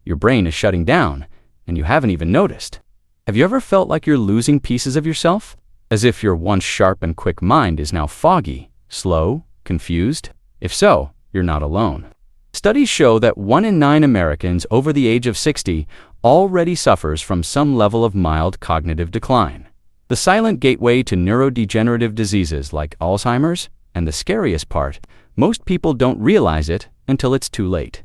Your brain is shutting down, and you haven't even noticed. Have you ever felt like you're losing pieces of yourself? As if your once sharp and quick mind is now foggy, slow, confused? If so, you're not alone. Studies show that 1 in 9 Americans over the age of 60 already suffers from some level of mild cognitive decline. The silent gateway to neurodegenerative diseases like Alzheimer's, and the scariest part, most people don't realize it until it's too late.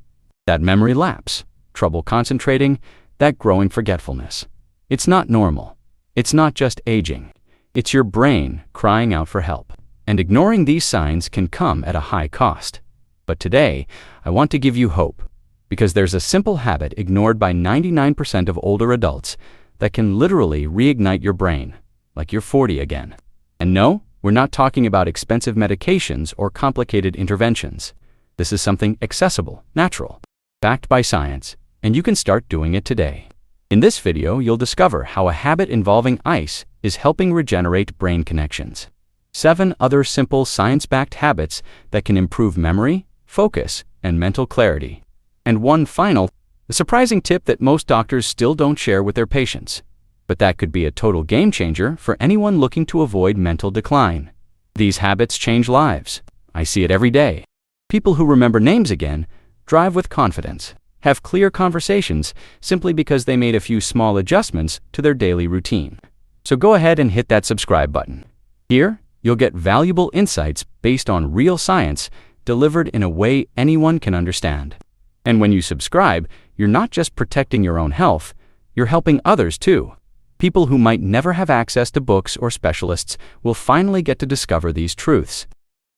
That memory lapse, trouble concentrating, that growing forgetfulness. It's not normal. It's not just aging. It's your brain crying out for help. And ignoring these signs can come at a high cost. But today, I want to give you hope, because there's a simple habit ignored by 99% of older adults that can literally reignite your brain, like you're 40 again. And no, we're not talking about expensive medications or complicated interventions. This is something accessible, natural, backed by science, and you can start doing it today. In this video, you'll discover how a habit involving ice is helping regenerate brain connections. 7 other simple science-backed habits that can improve memory, focus, and mental clarity. And one final, a surprising tip that most doctors still don't share with their patients. But that could be a total game changer for anyone looking to avoid mental decline. These habits change lives. I see it every day. People who remember names again, drive with confidence, have clear conversations simply because they made a few small adjustments to their daily routine. So go ahead and hit that subscribe button. Here, you'll get valuable insights based on real science delivered in a way anyone can understand. And when you subscribe, you're not just protecting your own health, you're helping others too. People who might never have access to books or specialists will finally get to discover these truths.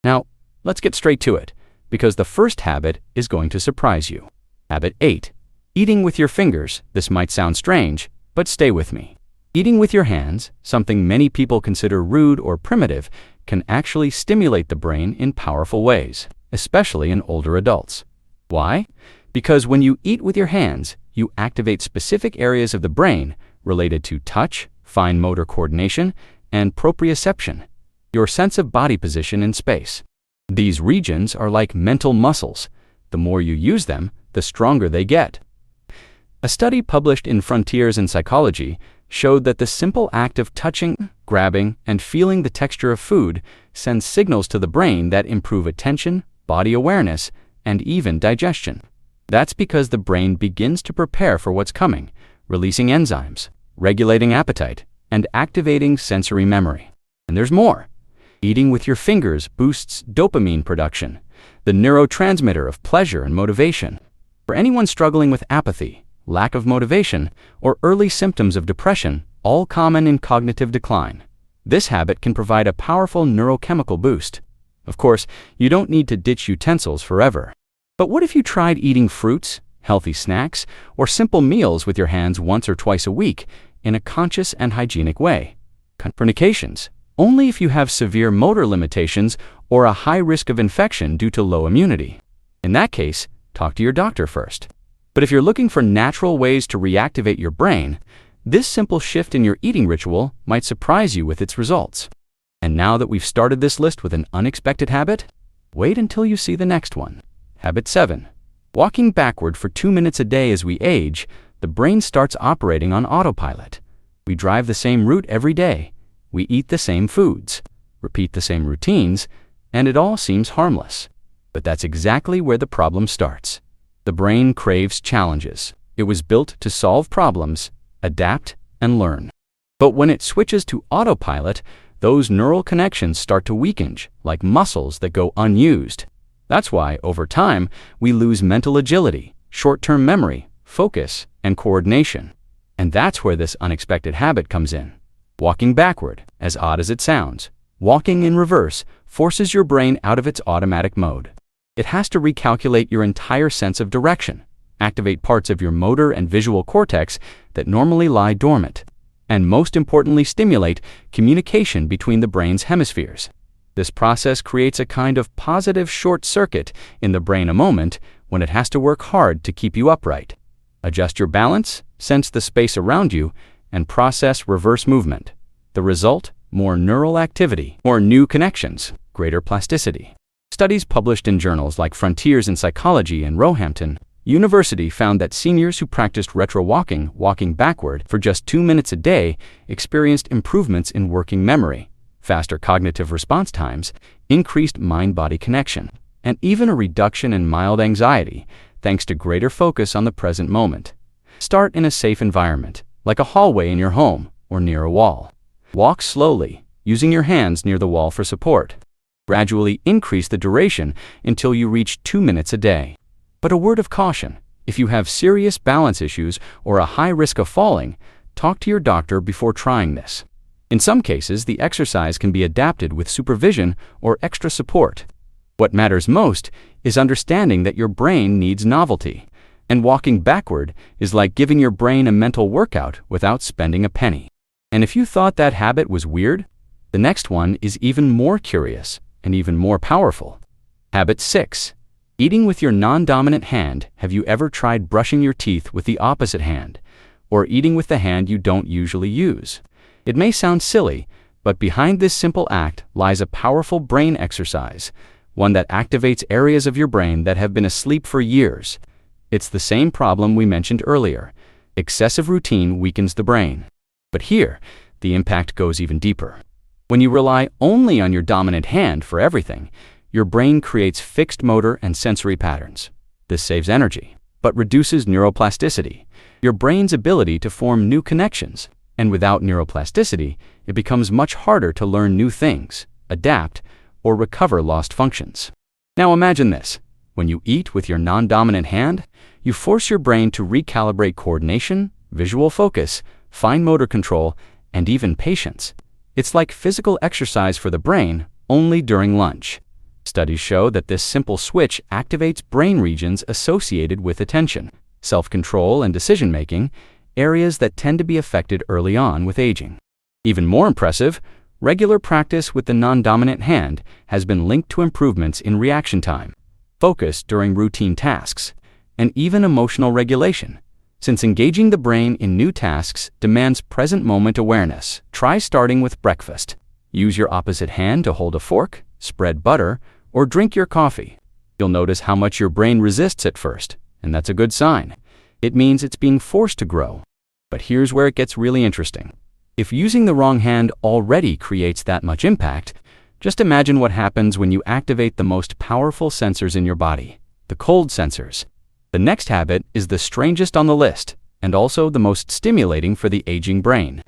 Now, let's get straight to it, because the first habit is going to surprise you. Habit 8. Eating with your fingers. This might sound strange, but stay with me. Eating with your hands, something many people consider rude or primitive, can actually stimulate the brain in powerful ways, especially in older adults. Why? Because when you eat with your hands, you activate specific areas of the brain related to touch, fine motor coordination, and proprioception, your sense of body position in space. These regions are like mental muscles. The more you use them, the stronger they get. A study published in Frontiers in Psychology showed that the simple act of touching, grabbing, and feeling the texture of food sends signals to the brain that improve attention, body awareness, and even digestion. That's because the brain begins to prepare for what's coming, releasing enzymes, regulating appetite, and activating sensory memory. And there's more. Eating with your fingers boosts dopamine production, the neurotransmitter of pleasure and motivation. For anyone struggling with apathy, lack of motivation, or early symptoms of depression, all common in cognitive decline, this habit can provide a powerful neurochemical boost. Of course, you don't need to ditch utensils forever. But what if you tried eating fruits, healthy snacks, or simple meals with your hands once or twice a week in a conscious and hygienic way? Contraindications: only if you have severe motor limitations or a high risk of infection due to low immunity. In that case, talk to your doctor first. But if you're looking for natural ways to reactivate your brain, this simple shift in your eating ritual might surprise you with its results. And now that we've started this list with an unexpected habit, wait until you see the next one. Habit 7. Walking backward for 2 minutes a day. As we age, the brain starts operating on autopilot. We drive the same route every day. We eat the same foods, repeat the same routines, and it all seems harmless. But that's exactly where the problem starts. The brain craves challenges. It was built to solve problems, adapt, and learn. But when it switches to autopilot, those neural connections start to weaken, like muscles that go unused. That's why, over time, we lose mental agility, short-term memory, focus, and coordination. And that's where this unexpected habit comes in. Walking backward, as odd as it sounds, walking in reverse forces your brain out of its automatic mode. It has to recalculate your entire sense of direction, activate parts of your motor and visual cortex that normally lie dormant, and most importantly, stimulate communication between the brain's hemispheres. This process creates a kind of positive short circuit in the brain a moment when it has to work hard to keep you upright. Adjust your balance, sense the space around you, and process reverse movement. The result? More neural activity, more new connections, greater plasticity. Studies published in journals like Frontiers in Psychology and Roehampton University found that seniors who practiced retro-walking, walking backward, for just 2 minutes a day experienced improvements in working memory, faster cognitive response times, increased mind-body connection, and even a reduction in mild anxiety, thanks to greater focus on the present moment. Start in a safe environment, like a hallway in your home or near a wall. Walk slowly, using your hands near the wall for support. Gradually increase the duration until you reach 2 minutes a day. But a word of caution: if you have serious balance issues or a high risk of falling, talk to your doctor before trying this. In some cases, the exercise can be adapted with supervision or extra support. What matters most is understanding that your brain needs novelty, and walking backward is like giving your brain a mental workout without spending a penny. And if you thought that habit was weird, the next one is even more curious and even more powerful. Habit 6. Eating with your non-dominant hand. Have you ever tried brushing your teeth with the opposite hand, or eating with the hand you don't usually use? It may sound silly, but behind this simple act lies a powerful brain exercise, one that activates areas of your brain that have been asleep for years. It's the same problem we mentioned earlier. Excessive routine weakens the brain. But here, the impact goes even deeper. When you rely only on your dominant hand for everything, your brain creates fixed motor and sensory patterns. This saves energy, but reduces neuroplasticity, your brain's ability to form new connections. And without neuroplasticity, it becomes much harder to learn new things, adapt, or recover lost functions. Now imagine this. When you eat with your non-dominant hand, you force your brain to recalibrate coordination, visual focus, fine motor control, and even patience. It's like physical exercise for the brain, only during lunch. Studies show that this simple switch activates brain regions associated with attention, self-control, and decision-making, areas that tend to be affected early on with aging. Even more impressive, regular practice with the non-dominant hand has been linked to improvements in reaction time, focus during routine tasks, and even emotional regulation. Since engaging the brain in new tasks demands present moment awareness, try starting with breakfast. Use your opposite hand to hold a fork, spread butter, or drink your coffee. You'll notice how much your brain resists at first, and that's a good sign. It means it's being forced to grow. But here's where it gets really interesting. If using the wrong hand already creates that much impact, just imagine what happens when you activate the most powerful sensors in your body, the cold sensors. The next habit is the strangest on the list, and also the most stimulating for the aging brain.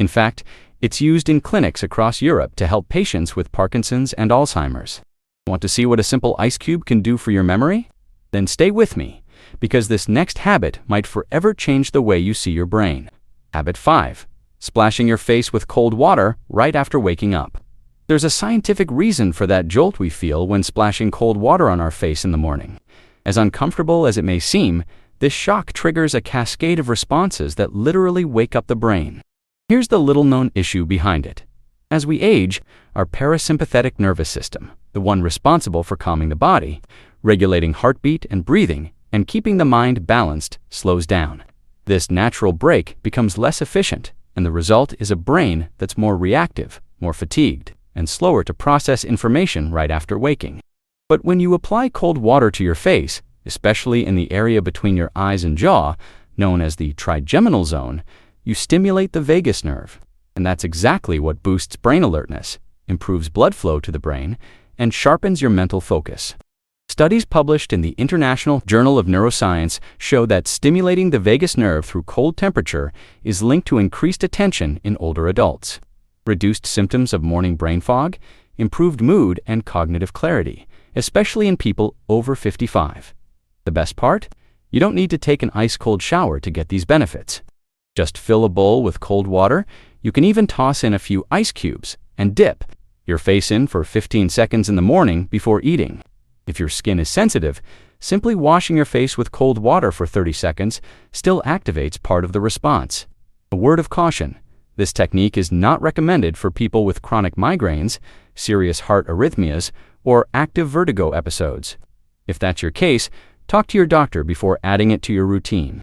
In fact, it's used in clinics across Europe to help patients with Parkinson's and Alzheimer's. Want to see what a simple ice cube can do for your memory? Then stay with me, because this next habit might forever change the way you see your brain. Habit 5. Splashing your face with cold water right after waking up. There's a scientific reason for that jolt we feel when splashing cold water on our face in the morning. As uncomfortable as it may seem, this shock triggers a cascade of responses that literally wake up the brain. Here's the little-known issue behind it. As we age, our parasympathetic nervous system, the one responsible for calming the body, regulating heartbeat and breathing, and keeping the mind balanced, slows down. This natural break becomes less efficient, and the result is a brain that's more reactive, more fatigued, and slower to process information right after waking. But when you apply cold water to your face, especially in the area between your eyes and jaw, known as the trigeminal zone, you stimulate the vagus nerve. And that's exactly what boosts brain alertness, improves blood flow to the brain, and sharpens your mental focus. Studies published in the International Journal of Neuroscience show that stimulating the vagus nerve through cold temperature is linked to increased attention in older adults, reduced symptoms of morning brain fog, improved mood, and cognitive clarity, especially in people over 55. The best part? You don't need to take an ice-cold shower to get these benefits. Just fill a bowl with cold water. You can even toss in a few ice cubes and dip your face in for 15 seconds in the morning before eating. If your skin is sensitive, simply washing your face with cold water for 30 seconds still activates part of the response. A word of caution: this technique is not recommended for people with chronic migraines, serious heart arrhythmias, or active vertigo episodes. If that's your case, talk to your doctor before adding it to your routine.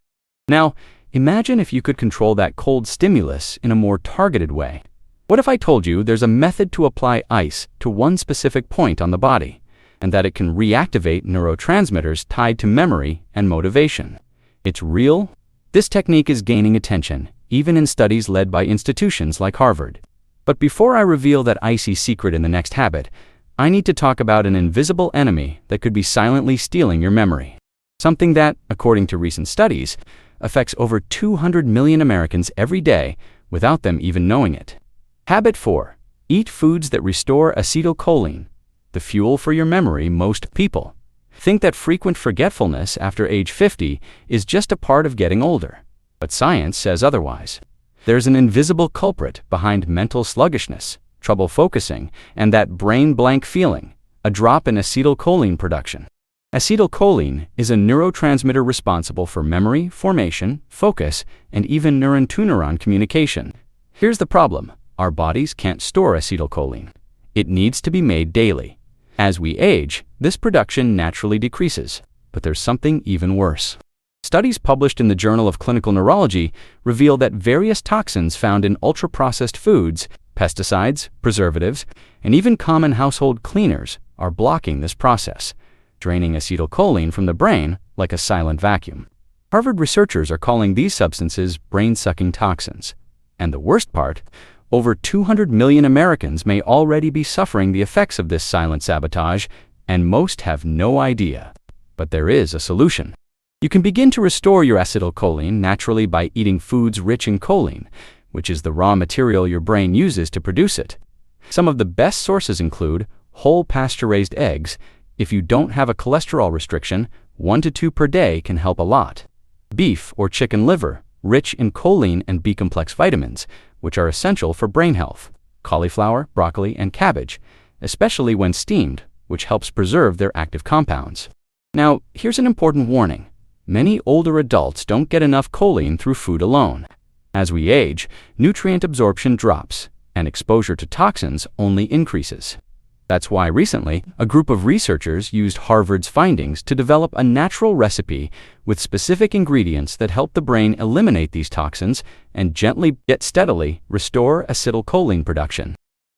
Now, imagine if you could control that cold stimulus in a more targeted way. What if I told you there's a method to apply ice to one specific point on the body? and that it can reactivate neurotransmitters tied to memory and motivation. It's real. This technique is gaining attention, even in studies led by institutions like Harvard. But before I reveal that icy secret in the next habit, I need to talk about an invisible enemy that could be silently stealing your memory. Something that, according to recent studies, affects over 200 million Americans every day without them even knowing it. Habit 4. Eat foods that restore acetylcholine, the fuel for your memory. Most people think that frequent forgetfulness after age 50 is just a part of getting older, but science says otherwise. There's an invisible culprit behind mental sluggishness, trouble focusing, and that brain blank feeling: a drop in acetylcholine production. Acetylcholine is a neurotransmitter responsible for memory formation, focus, and even neuron-to-neuron communication. Here's the problem: our bodies can't store acetylcholine. It needs to be made daily. As we age, this production naturally decreases. But there's something even worse. Studies published in the Journal of Clinical Neurology reveal that various toxins found in ultra-processed foods, pesticides, preservatives, and even common household cleaners are blocking this process, draining acetylcholine from the brain like a silent vacuum. Harvard researchers are calling these substances brain-sucking toxins. And the worst part, over 200 million Americans may already be suffering the effects of this silent sabotage, and most have no idea. But there is a solution. You can begin to restore your acetylcholine naturally by eating foods rich in choline, which is the raw material your brain uses to produce it. Some of the best sources include whole pasture-raised eggs. If you don't have a cholesterol restriction, 1 to 2 per day can help a lot. Beef or chicken liver, rich in choline and B-complex vitamins, which are essential for brain health. Cauliflower, broccoli, and cabbage, especially when steamed, which helps preserve their active compounds. Now, here's an important warning. Many older adults don't get enough choline through food alone. As we age, nutrient absorption drops, and exposure to toxins only increases. That's why recently, a group of researchers used Harvard's findings to develop a natural recipe with specific ingredients that help the brain eliminate these toxins and gently yet steadily restore acetylcholine production.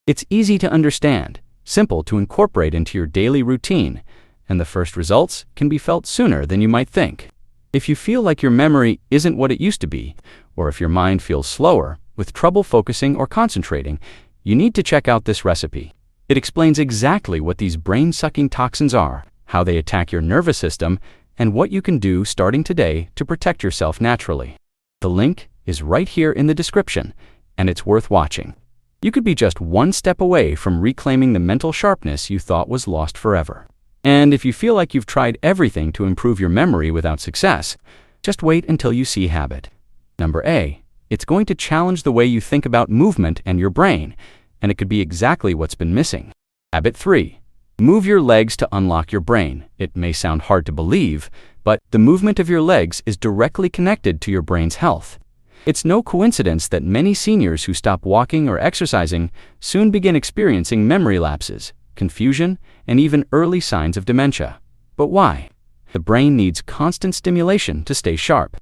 It's easy to understand, simple to incorporate into your daily routine, and the first results can be felt sooner than you might think. If you feel like your memory isn't what it used to be, or if your mind feels slower, with trouble focusing or concentrating, you need to check out this recipe. It explains exactly what these brain-sucking toxins are, how they attack your nervous system, and what you can do starting today to protect yourself naturally. The link is right here in the description, and it's worth watching. You could be just one step away from reclaiming the mental sharpness you thought was lost forever. And if you feel like you've tried everything to improve your memory without success, just wait until you see habit. Number A. It's going to challenge the way you think about movement and your brain, and it could be exactly what's been missing. Habit 3. Move your legs to unlock your brain. It may sound hard to believe, but the movement of your legs is directly connected to your brain's health. It's no coincidence that many seniors who stop walking or exercising soon begin experiencing memory lapses, confusion, and even early signs of dementia. But why? The brain needs constant stimulation to stay sharp.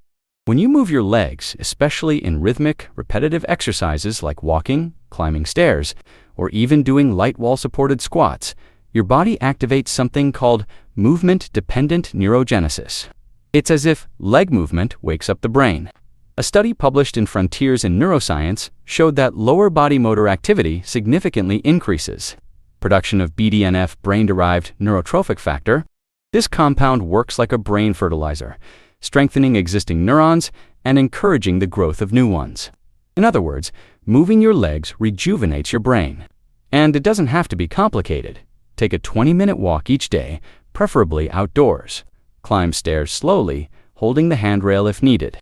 When you move your legs, especially in rhythmic, repetitive exercises like walking, climbing stairs, or even doing light wall-supported squats, your body activates something called movement-dependent neurogenesis. It's as if leg movement wakes up the brain. A study published in Frontiers in Neuroscience showed that lower body motor activity significantly increases production of BDNF, brain-derived neurotrophic factor. This compound works like a brain fertilizer, strengthening existing neurons and encouraging the growth of new ones. In other words, moving your legs rejuvenates your brain. And it doesn't have to be complicated. Take a 20-minute walk each day, preferably outdoors. Climb stairs slowly, holding the handrail if needed.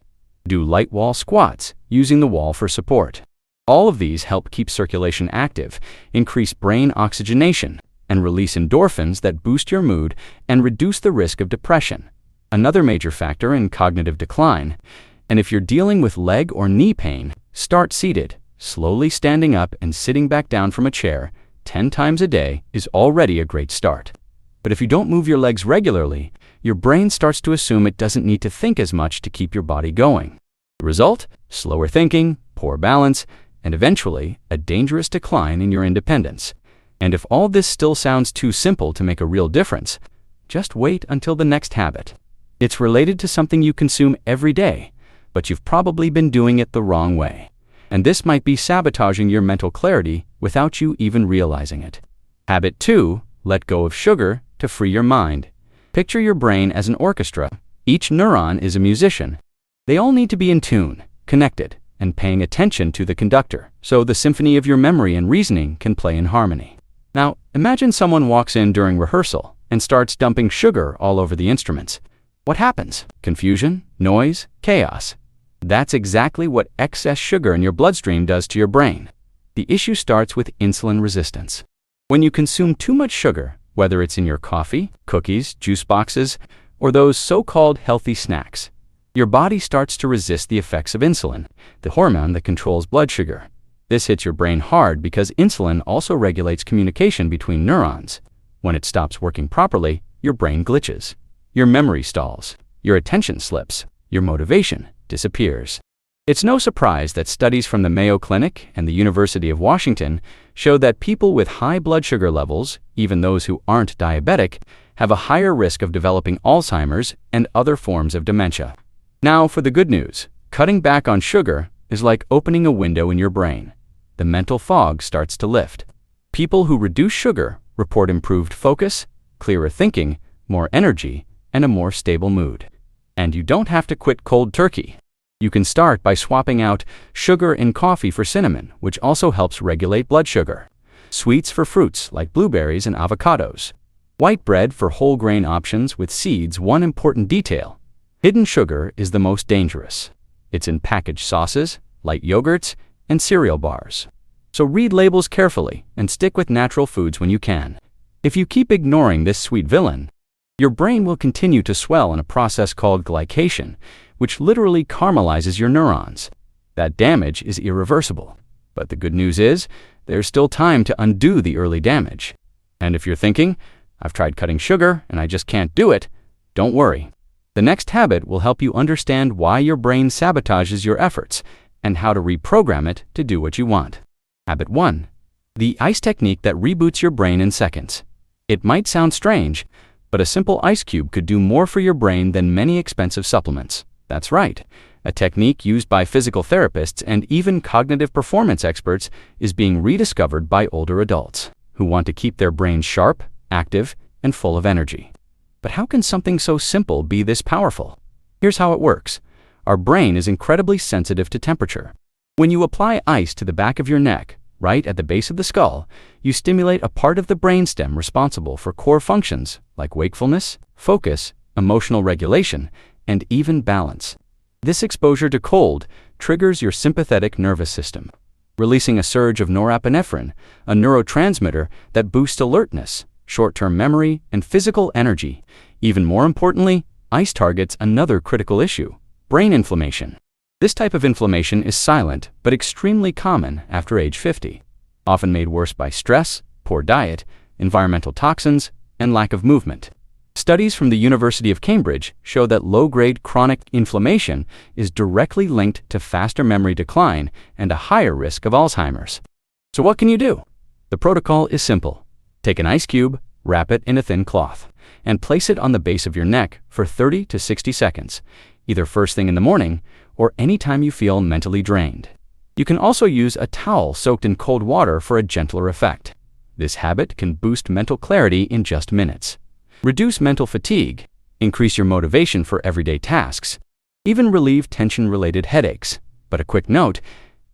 Do light wall squats, using the wall for support. All of these help keep circulation active, increase brain oxygenation, and release endorphins that boost your mood and reduce the risk of depression, another major factor in cognitive decline. And if you're dealing with leg or knee pain, start seated. Slowly standing up and sitting back down from a chair 10 times a day is already a great start. But if you don't move your legs regularly, your brain starts to assume it doesn't need to think as much to keep your body going. The result? Slower thinking, poor balance, and eventually a dangerous decline in your independence. And if all this still sounds too simple to make a real difference, just wait until the next habit. It's related to something you consume every day, but you've probably been doing it the wrong way. And this might be sabotaging your mental clarity without you even realizing it. Habit 2, let go of sugar to free your mind. Picture your brain as an orchestra. Each neuron is a musician. They all need to be in tune, connected, and paying attention to the conductor, so the symphony of your memory and reasoning can play in harmony. Now, imagine someone walks in during rehearsal and starts dumping sugar all over the instruments. What happens? Confusion, noise, chaos. That's exactly what excess sugar in your bloodstream does to your brain. The issue starts with insulin resistance. When you consume too much sugar, whether it's in your coffee, cookies, juice boxes, or those so-called healthy snacks, your body starts to resist the effects of insulin, the hormone that controls blood sugar. This hits your brain hard because insulin also regulates communication between neurons. When it stops working properly, your brain glitches. Your memory stalls. Your attention slips. Your motivation disappears. It's no surprise that studies from the Mayo Clinic and the University of Washington show that people with high blood sugar levels, even those who aren't diabetic, have a higher risk of developing Alzheimer's and other forms of dementia. Now for the good news. Cutting back on sugar is like opening a window in your brain. The mental fog starts to lift. People who reduce sugar report improved focus, clearer thinking, more energy, and a more stable mood. And you don't have to quit cold turkey. You can start by swapping out sugar in coffee for cinnamon, which also helps regulate blood sugar. Sweets for fruits like blueberries and avocados. White bread for whole grain options with seeds. One important detail: hidden sugar is the most dangerous. It's in packaged sauces, light yogurts, and cereal bars. So read labels carefully and stick with natural foods when you can. If you keep ignoring this sweet villain, your brain will continue to swell in a process called glycation, which literally caramelizes your neurons. That damage is irreversible. But the good news is, there's still time to undo the early damage. And if you're thinking, I've tried cutting sugar and I just can't do it, don't worry. The next habit will help you understand why your brain sabotages your efforts and how to reprogram it to do what you want. Habit 1. The ice technique that reboots your brain in seconds. It might sound strange, but a simple ice cube could do more for your brain than many expensive supplements. That's right. A technique used by physical therapists and even cognitive performance experts is being rediscovered by older adults who want to keep their brains sharp, active, and full of energy. But how can something so simple be this powerful? Here's how it works. Our brain is incredibly sensitive to temperature. When you apply ice to the back of your neck, right at the base of the skull, you stimulate a part of the brainstem responsible for core functions like wakefulness, focus, emotional regulation, and even balance. This exposure to cold triggers your sympathetic nervous system, releasing a surge of norepinephrine, a neurotransmitter that boosts alertness, short-term memory, and physical energy. Even more importantly, ice targets another critical issue: brain inflammation. This type of inflammation is silent but extremely common after age 50, often made worse by stress, poor diet, environmental toxins, and lack of movement. Studies from the University of Cambridge show that low-grade chronic inflammation is directly linked to faster memory decline and a higher risk of Alzheimer's. So what can you do? The protocol is simple. Take an ice cube, wrap it in a thin cloth, and place it on the base of your neck for 30 to 60 seconds, either first thing in the morning or anytime you feel mentally drained. You can also use a towel soaked in cold water for a gentler effect. This habit can boost mental clarity in just minutes, reduce mental fatigue, increase your motivation for everyday tasks, even relieve tension-related headaches. But a quick note: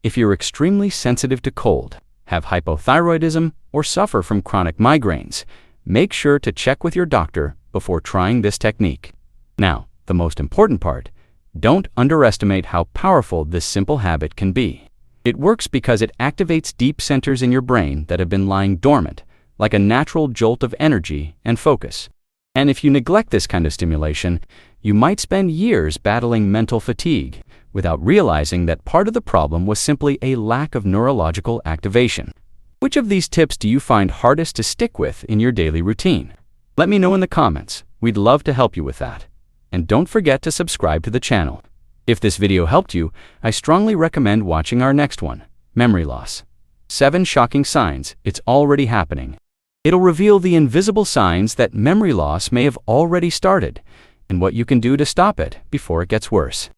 if you're extremely sensitive to cold, have hypothyroidism, or suffer from chronic migraines, make sure to check with your doctor before trying this technique. Now, the most important part: don't underestimate how powerful this simple habit can be. It works because it activates deep centers in your brain that have been lying dormant, like a natural jolt of energy and focus. And if you neglect this kind of stimulation, you might spend years battling mental fatigue without realizing that part of the problem was simply a lack of neurological activation. Which of these tips do you find hardest to stick with in your daily routine? Let me know in the comments. We'd love to help you with that. And don't forget to subscribe to the channel. If this video helped you, I strongly recommend watching our next one: Memory Loss. 7 Shocking Signs It's Already Happening. It'll reveal the invisible signs that memory loss may have already started and what you can do to stop it before it gets worse.